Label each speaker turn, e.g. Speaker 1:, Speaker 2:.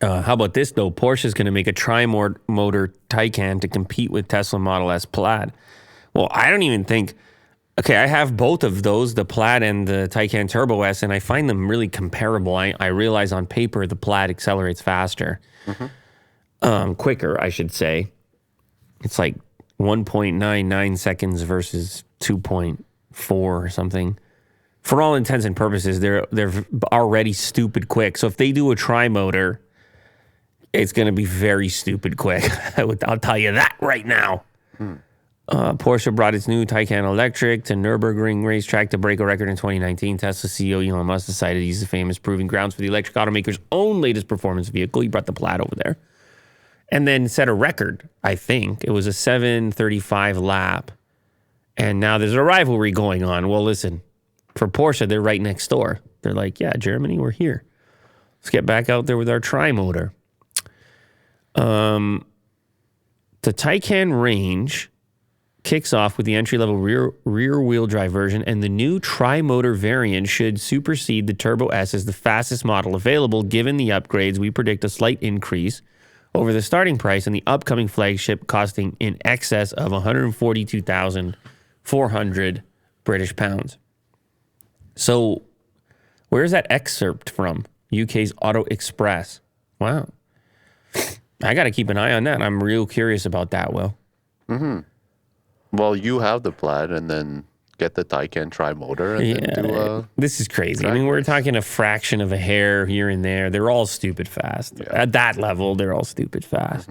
Speaker 1: How about this, though? Porsche is going to make a tri-motor Taycan to compete with Tesla Model S Plaid. Well, I don't even think... Okay, I have both of those, the Plaid and the Taycan Turbo S, and I find them really comparable. I realize on paper the Plaid accelerates faster. Quicker, I should say. It's like 1.99 seconds versus 2.4 or something. For all intents and purposes, they're already stupid quick. So if they do a tri-motor, it's going to be very stupid quick. I'll tell you that right now. Porsche brought its new Taycan Electric to Nürburgring racetrack to break a record in 2019. Tesla CEO Elon Musk decided to use the famous proving grounds for the electric automaker's own latest performance vehicle. He brought the Plaid over there. And then set a record, I think. It was a 7:35 lap. And now there's a rivalry going on. Well, listen, for Porsche, they're right next door. They're like, yeah, Germany, we're here. Let's get back out there with our tri-motor. The Taycan range kicks off with the entry-level rear-wheel drive version, and the new tri-motor variant should supersede the Turbo S as the fastest model available. Given the upgrades, we predict a slight increase over the starting price and the upcoming flagship costing in excess of 142,400 British pounds. So where's that excerpt from? UK's Auto Express. Wow. I got to keep an eye on that. I'm real curious about that, Will.
Speaker 2: Well, you have the Plaid, and then get the Taycan tri-motor, and then do
Speaker 1: this is crazy. I mean, we're talking a fraction of a hair here and there. They're all stupid fast. At that level, they're all stupid fast.